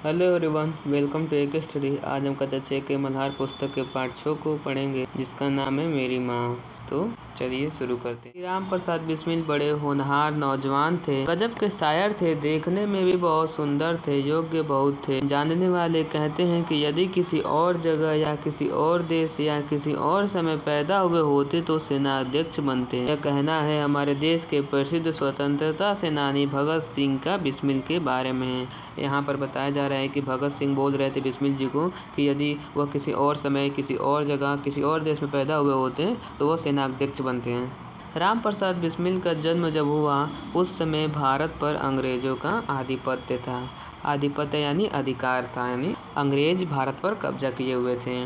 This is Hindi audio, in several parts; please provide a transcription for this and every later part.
हेलो एवरीवन, वेलकम टू एक स्टडी। आज हम कक्षा 6 के मल्हार पुस्तक के पाठ 6 को पढ़ेंगे, जिसका नाम है मेरी माँ। तो चलिए शुरू करते हैं। राम प्रसाद बिस्मिल बड़े होनहार नौजवान थे। गजब के शायर थे, देखने में भी बहुत सुंदर थे, योग्य बहुत थे। जानने वाले कहते हैं कि यदि किसी और जगह या किसी और देश या किसी और समय पैदा हुए होते तो सेनाध्यक्ष बनते। यह कहना है हमारे देश के प्रसिद्ध स्वतंत्रता सेनानी भगत सिंह का बिस्मिल के बारे में। यहाँ पर बताया जा रहा है कि भगत सिंह बोल रहे थे बिस्मिल जी को कि यदि वह किसी और समय, किसी और जगह, किसी और देश में पैदा हुए होते हैं तो वह सेनाध्यक्ष बनते हैं। राम प्रसाद बिस्मिल का जन्म जब हुआ उस समय भारत पर अंग्रेजों का आधिपत्य था। आधिपत्य यानी अधिकार था, यानी अंग्रेज भारत पर कब्जा किए हुए थे।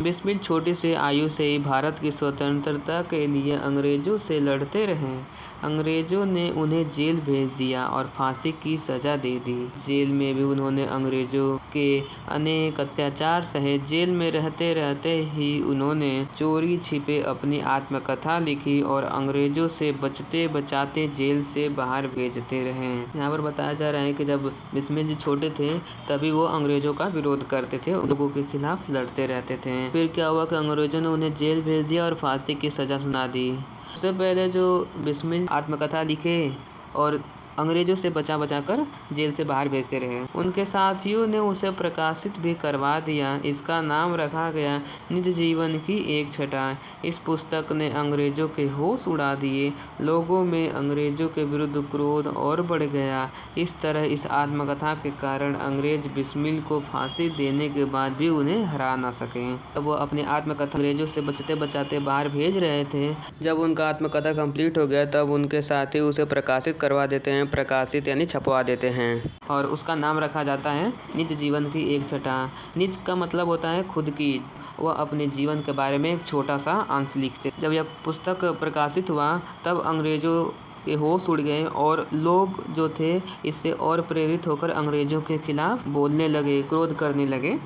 बिस्मिल छोटी सी आयु से ही भारत की स्वतंत्रता के लिए अंग्रेजों से लड़ते रहे। अंग्रेजों ने उन्हें जेल भेज दिया और फांसी की सज़ा दे दी। जेल में भी उन्होंने अंग्रेजों के अनेक अत्याचार सहे। जेल में रहते रहते ही उन्होंने चोरी छिपे अपनी आत्मकथा लिखी और अंग्रेजों से बचते बचाते जेल से बाहर भेजते रहे। यहाँ पर बताया जा रहा है कि जब बिस्मिल जी छोटे थे तभी वो अंग्रेजों का विरोध करते थे, लोगों के खिलाफ लड़ते रहते थे। फिर क्या हुआ कि अंग्रेजों ने उन्हें जेल भेज दिया और फांसी की सज़ा सुना दी। उससे पहले जो बिस्मिल आत्मकथा लिखे और अंग्रेजों से बचा कर जेल से बाहर भेजते रहे, उनके साथियों ने उसे प्रकाशित भी करवा दिया। इसका नाम रखा गया निज जीवन की एक छटा। इस पुस्तक ने अंग्रेजों के होश उड़ा दिए। लोगों में अंग्रेजों के विरुद्ध क्रोध और बढ़ गया। इस तरह इस आत्मकथा के कारण अंग्रेज बिस्मिल को फांसी देने के बाद भी उन्हें हरा ना सके। तब वो अपनी आत्मकथा अंग्रेजों से बचते बचाते बाहर भेज रहे थे। जब उनका आत्मकथा कंप्लीट हो गया तब उनके साथी उसे प्रकाशित करवा देते हैं। प्रकाशित यानी छपवा देते हैं और उसका नाम रखा जाता है निज जीवन की एक छटा। निज का मतलब होता है खुद की। वह अपने जीवन के बारे में एक छोटा सा अंश लिखते। जब यह पुस्तक प्रकाशित हुआ तब अंग्रेजों के होश उड़ गए और लोग जो थे इससे और प्रेरित होकर अंग्रेजों के खिलाफ बोलने लगे, क्रोध करने लगे।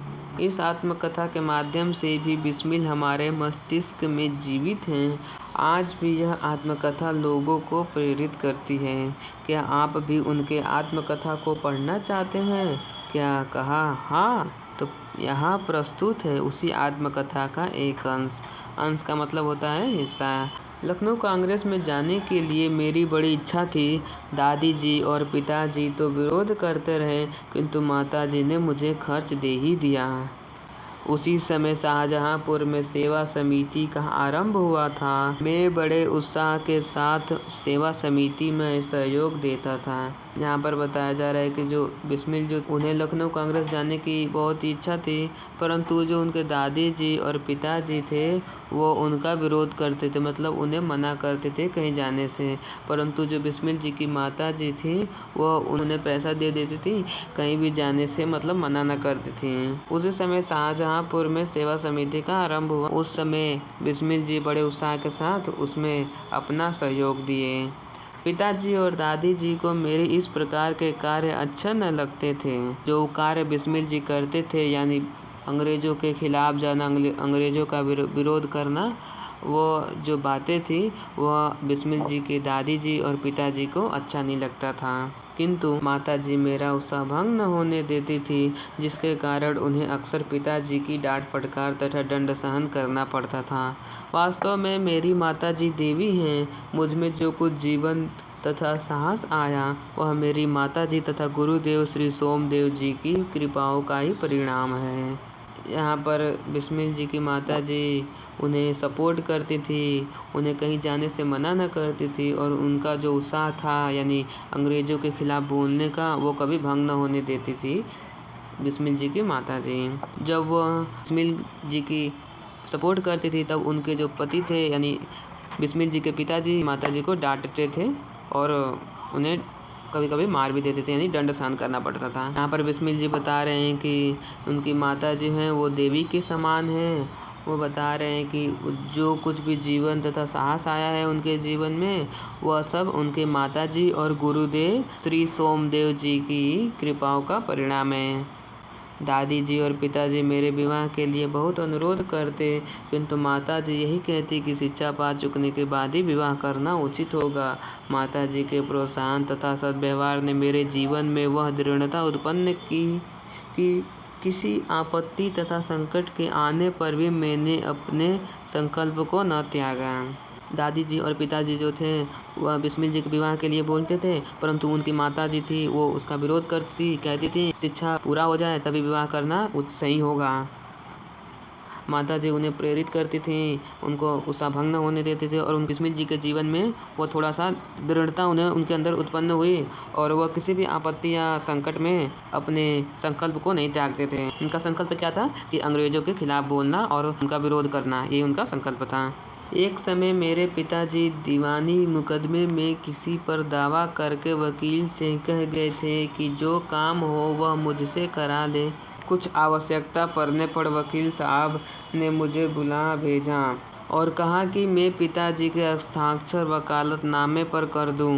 इस आत्मकथा के माध्यम से भी बिस्मिल हमारे मस्तिष्क में जीवित हैं। आज भी यह आत्मकथा लोगों को प्रेरित करती है। क्या आप भी उनके आत्मकथा को पढ़ना चाहते हैं? क्या कहा हाँ? तो यहाँ प्रस्तुत है उसी आत्मकथा का एक अंश। अंश का मतलब होता है हिस्सा। लखनऊ कांग्रेस में जाने के लिए मेरी बड़ी इच्छा थी। दादी जी और पिताजी तो विरोध करते रहे, किंतु माताजी ने मुझे खर्च दे ही दिया। उसी समय शाहजहांपुर में सेवा समिति का आरंभ हुआ था। मैं बड़े उत्साह के साथ सेवा समिति में सहयोग देता था। यहाँ पर बताया जा रहा है कि जो बिस्मिल जो उन्हें लखनऊ कांग्रेस जाने की बहुत ही इच्छा थी, परंतु जो उनके दादी जी और पिताजी थे वो उनका विरोध करते थे, मतलब उन्हें मना करते थे कहीं जाने से। परंतु जो बिस्मिल जी की माता जी थी वो उन्हें पैसा दे देती थी कहीं भी जाने से, मतलब मना न करती थी। उसी समय शाहजहांपुर में सेवा समिति का आरंभ हुआ। उस समय बिस्मिल जी बड़े उत्साह के साथ उसमें अपना सहयोग दिए। पिताजी और दादी जी को मेरे इस प्रकार के कार्य अच्छा न लगते थे। जो कार्य बिस्मिल जी करते थे, यानी अंग्रेज़ों के खिलाफ जाना, अंग्रेज़ों का विरोध करना, वो जो बातें थी वह बिस्मिल जी के दादी जी और पिताजी को अच्छा नहीं लगता था। किंतु माताजी मेरा उत्साह भंग न होने देती थी, जिसके कारण उन्हें अक्सर पिताजी की डांट फटकार तथा दंड सहन करना पड़ता था। वास्तव में मेरी माताजी देवी हैं। मुझ में जो कुछ जीवन तथा साहस आया वह मेरी माताजी तथा गुरुदेव श्री सोमदेव जी की कृपाओं का ही परिणाम है। यहाँ पर बिस्मिल जी की माताजी उन्हें सपोर्ट करती थी, उन्हें कहीं जाने से मना न करती थी और उनका जो उत्साह था यानी अंग्रेज़ों के खिलाफ बोलने का, वो कभी भंग न होने देती थी बिस्मिल जी की माताजी। जब वह बिस्मिल जी की सपोर्ट करती थी तब उनके जो पति थे यानी बिस्मिल जी के पिताजी माताजी को डांटते थे और उन्हें कभी कभी मार भी देते थे, यानी दंड सहन करना पड़ता था। यहाँ पर बिस्मिल जी बता रहे हैं कि उनकी माता जी हैं वो देवी के समान हैं। वो बता रहे हैं कि जो कुछ भी जीवन तथा साहस आया है उनके जीवन में, वह सब उनके माताजी और गुरुदेव श्री सोमदेव जी की कृपाओं का परिणाम है। दादी जी और पिताजी मेरे विवाह के लिए बहुत अनुरोध करते, किंतु माताजी यही कहती कि शिक्षा पा चुकने के बाद ही विवाह करना उचित होगा। माताजी के प्रोत्साहन तथा सद्व्यवहार ने मेरे जीवन में वह दृढ़ता उत्पन्न की कि किसी आपत्ति तथा संकट के आने पर भी मैंने अपने संकल्प को न त्यागा। दादी जी और पिताजी जो थे वह बिस्मिल जी के विवाह के लिए बोलते थे, परंतु उनकी माता जी थी वो उसका विरोध करती थी, कहती थी शिक्षा पूरा हो जाए तभी विवाह करना सही होगा। माता जी उन्हें प्रेरित करती थी, उनको उत्साह भंग न होने देते थे और उन बिस्मिल जी के जीवन में वो थोड़ा सा दृढ़ता उनके अंदर उत्पन्न हुई और वह किसी भी आपत्ति या संकट में अपने संकल्प को नहीं त्यागते थे। उनका संकल्प क्या था कि अंग्रेजों के खिलाफ बोलना और उनका विरोध करना, ये उनका संकल्प था। एक समय मेरे पिताजी दीवानी मुकदमे में किसी पर दावा करके वकील से कह गए थे कि जो काम हो वह मुझसे करा दे। कुछ आवश्यकता पड़ने पर वकील साहब ने मुझे बुला भेजा और कहा कि मैं पिताजी के हस्ताक्षर वकालतनामे पर कर दूं।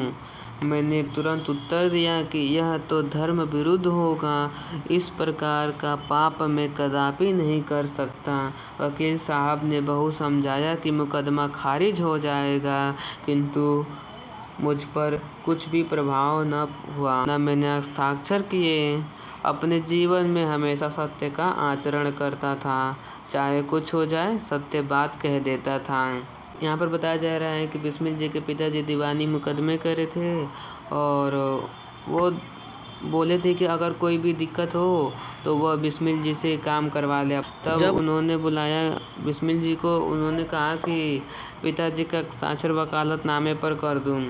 मैंने तुरंत उत्तर दिया कि यह तो धर्म विरुद्ध होगा, इस प्रकार का पाप मैं कदापि नहीं कर सकता। वकील साहब ने बहुत समझाया कि मुकदमा खारिज हो जाएगा, किंतु मुझ पर कुछ भी प्रभाव न हुआ, न मैंने हस्ताक्षर किए। अपने जीवन में हमेशा सत्य का आचरण करता था, चाहे कुछ हो जाए सत्य बात कह देता था। यहाँ पर बताया जा रहा है कि बिस्मिल जी के पिताजी दीवानी मुकदमे करे थे और वो बोले थे कि अगर कोई भी दिक्कत हो तो वह बिस्मिल जी से काम करवा ले। तब जब उन्होंने बुलाया बिस्मिल जी को, उन्होंने कहा कि पिताजी का हस्ताक्षर वकालतनामे पर कर दूँ।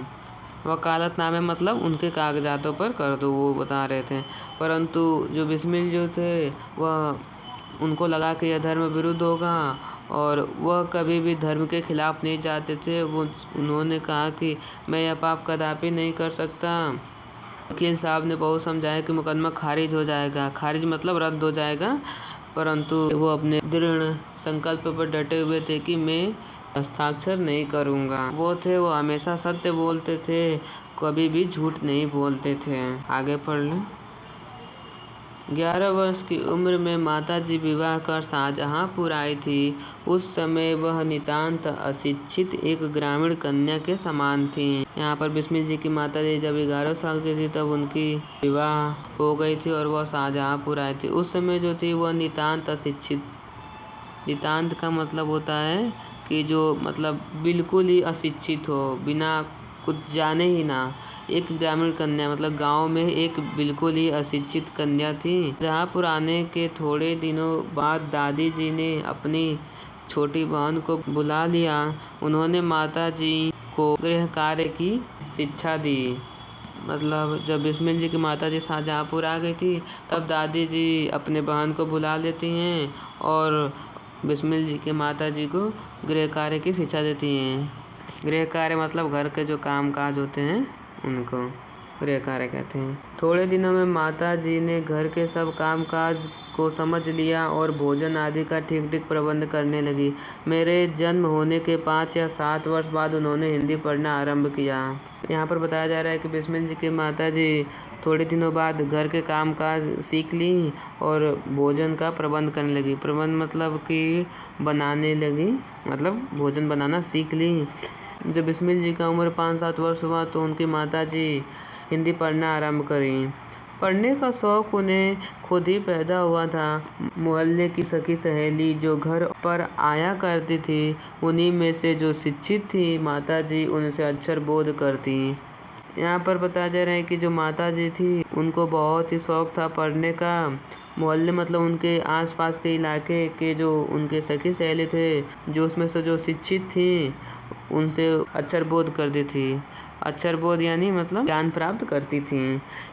वकालतनामे मतलब उनके कागजातों पर कर दो, वो बता रहे थे। परंतु जो बिस्मिल जो थे वह उनको लगा कि यह धर्म विरुद्ध होगा और वह कभी भी धर्म के खिलाफ नहीं जाते थे। उन्होंने कहा कि मैं यह पाप कदापि नहीं कर सकता। वकील साहब ने बहुत समझाया कि मुकदमा खारिज हो जाएगा, खारिज मतलब रद्द हो जाएगा, परंतु वो अपने दृढ़ संकल्प पर डटे हुए थे कि मैं हस्ताक्षर नहीं करूँगा। वो हमेशा सत्य बोलते थे, कभी भी झूठ नहीं बोलते थे। आगे पढ़ लें। 11 वर्ष की उम्र में माताजी विवाह कर शाहजहाँपुर आई थी। उस समय वह नितांत अशिक्षित एक ग्रामीण कन्या के समान थी। यहाँ पर बिस्मिल जी की माताजी जब 11 साल की थी तब उनकी विवाह हो गई थी और वह शाहजहाँपुर आई थी। उस समय जो थी वह नितांत अशिक्षित, नितांत का मतलब होता है कि जो मतलब बिल्कुल ही अशिक्षित हो, बिना कुछ जाने ही ना। एक ग्रामीण कन्या मतलब गांव में एक बिल्कुल ही अशिक्षित कन्या थी। शाहजहाँपुर आने के थोड़े दिनों बाद दादी जी ने अपनी छोटी बहन को बुला लिया। उन्होंने माता जी को गृह कार्य की शिक्षा दी। मतलब जब बिस्मिल जी की माता जी शाहजहाँपुर आ गई थी तब दादी जी अपने बहन को बुला लेती हैं और बिस्मिल जी के माता जी को गृह कार्य की शिक्षा देती हैं। गृह कार्य मतलब घर के जो काम काज होते हैं उनको गृह कार्य कहते हैं। थोड़े दिनों में माता जी ने घर के सब काम काज को समझ लिया और भोजन आदि का ठीक ठीक प्रबंध करने लगी। मेरे जन्म होने के 5 या 7 वर्ष बाद उन्होंने हिंदी पढ़ना आरंभ किया। यहाँ पर बताया जा रहा है कि बिस्मिल जी की माता जी थोड़े दिनों बाद घर के काम काज सीख ली और भोजन का प्रबंध करने लगी। प्रबंध मतलब कि बनाने लगी, मतलब भोजन बनाना सीख ली। जब बिस्मिल जी का उम्र 5-7 वर्ष हुआ तो उनकी माता जी हिंदी पढ़ना आरंभ करी। पढ़ने का शौक़ उन्हें खुद ही पैदा हुआ था। मोहल्ले की सखी सहेली जो घर पर आया करती थी उन्हीं में से जो शिक्षित थी माता जी उनसे अक्षर बोध करती। यहाँ पर बताया जा रहा है कि जो माता जी थी उनको बहुत ही शौक़ था पढ़ने का। मोहल्ले मतलब उनके आसपास के इलाके के जो उनके सखी सहेली थे, जो उसमें से जो शिक्षित थी उनसे अक्षर बोध करती थी। अक्षर बोध यानी मतलब ज्ञान प्राप्त करती थी।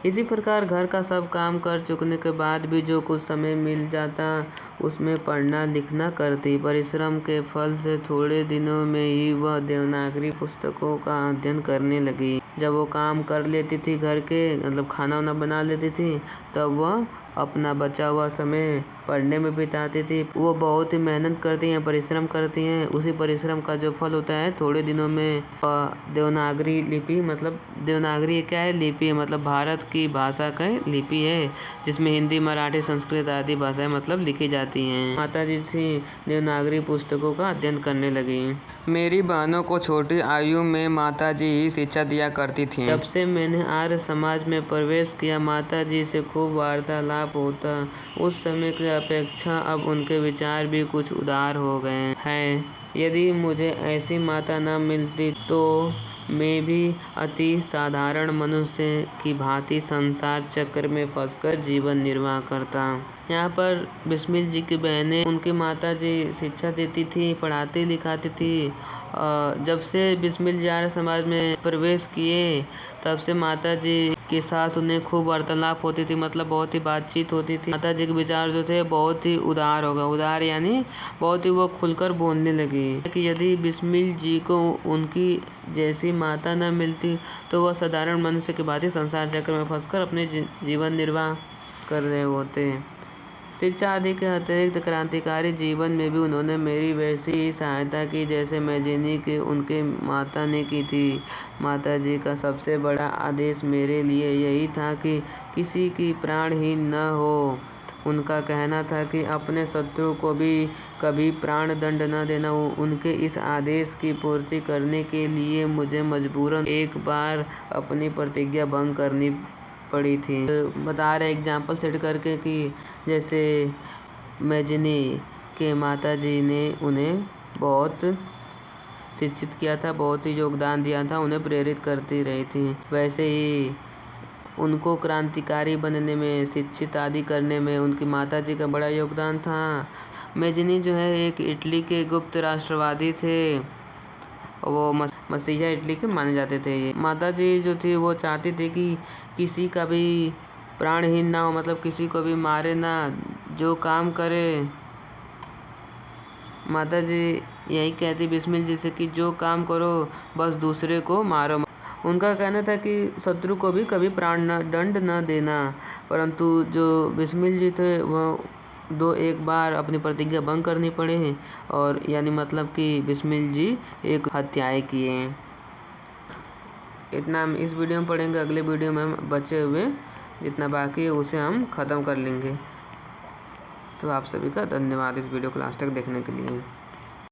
इसी प्रकार घर का सब काम कर चुकने के बाद भी जो कुछ समय मिल जाता उसमें पढ़ना लिखना करती। परिश्रम के फल से थोड़े दिनों में ही वह देवनागरी पुस्तकों का अध्ययन करने लगी। जब वो काम कर लेती थी घर के, मतलब खाना वाना बना लेती थी, तब वह अपना बचा हुआ समय पढ़ने में बिताती थी। वो बहुत ही मेहनत करती हैं, परिश्रम करती हैं। उसी परिश्रम का जो फल होता है थोड़े दिनों में देवनागरी लिपि मतलब देवनागरी क्या है? लिपि है, मतलब भारत की भाषा का लिपि है जिसमें हिंदी, मराठी, संस्कृत आदि भाषाएं मतलब लिखी जाती हैं। माताजी थी देवनागरी पुस्तकों का अध्ययन करने लगी। मेरी बहनों को छोटी आयु में माताजी ही शिक्षा दिया करती थीं। जब से मैंने आर्य समाज में प्रवेश किया, माताजी से खूब वार्तालाप होता। उस समय की अपेक्षा अब उनके विचार भी कुछ उदार हो गए हैं। यदि मुझे ऐसी माता न मिलती तो मैं भी अति साधारण मनुष्य की भांति संसार चक्र में फंसकर जीवन निर्वाह करता। यहाँ पर बिस्मिल जी की बहनें, उनकी माता जी शिक्षा देती थी, पढ़ाती लिखाती थी। जब से बिस्मिल जी आर्य समाज में प्रवेश किए तब से माता जी के साथ उन्हें खूब वार्तालाप होती थी, मतलब बहुत ही बातचीत होती थी। माता जी के विचार जो थे बहुत ही उदार हो गए। उदार यानी बहुत ही वो खुलकर बोलने लगी कि यदि बिस्मिल जी को उनकी जैसी माता न मिलती तो वह साधारण मनुष्य की भांति संसार चक्र में फंसकर अपने जीवन निर्वाह कर रहे होते। शिक्षा आदि के अतिरिक्त क्रांतिकारी जीवन में भी उन्होंने मेरी वैसी ही सहायता की जैसे मैजिनी की उनके माता ने की थी। माता जी का सबसे बड़ा आदेश मेरे लिए यही था कि किसी की प्राणहीन न हो। उनका कहना था कि अपने शत्रु को भी कभी प्राण दंड न देना। उनके इस आदेश की पूर्ति करने के लिए मुझे मजबूरन एक बार अपनी प्रतिज्ञा भंग करनी पड़ी थी। बता रहे एग्जाम्पल सेट करके कि जैसे मैजिनी के माता जी ने उन्हें बहुत शिक्षित किया था, बहुत ही योगदान दिया था, उन्हें प्रेरित करती रही थी। वैसे ही उनको क्रांतिकारी बनने में, शिक्षित आदि करने में उनकी माता जी का बड़ा योगदान था। मैजिनी जो है एक इटली के गुप्त राष्ट्रवादी थे। वो मसीहा इटली के माने जाते थे। ये माता जी जो थी वो चाहती थी कि किसी का भी प्राणहीन ना हो, मतलब किसी को भी मारे ना, जो काम करे। माता जी यही कहती बिस्मिल जी से कि जो काम करो बस दूसरे को मारो। उनका कहना था कि शत्रु को भी कभी प्राण दंड न देना, परंतु जो बिस्मिल जी थे वो एक बार अपनी प्रतिज्ञा भंग करनी पड़े और यानी मतलब कि बिस्मिल जी एक हत्याएं किए। इतना हम इस वीडियो में पढ़ेंगे। अगले वीडियो में हम बचे हुए जितना बाकी है उसे हम ख़त्म कर लेंगे। तो आप सभी का धन्यवाद इस वीडियो को लास्ट तक देखने के लिए।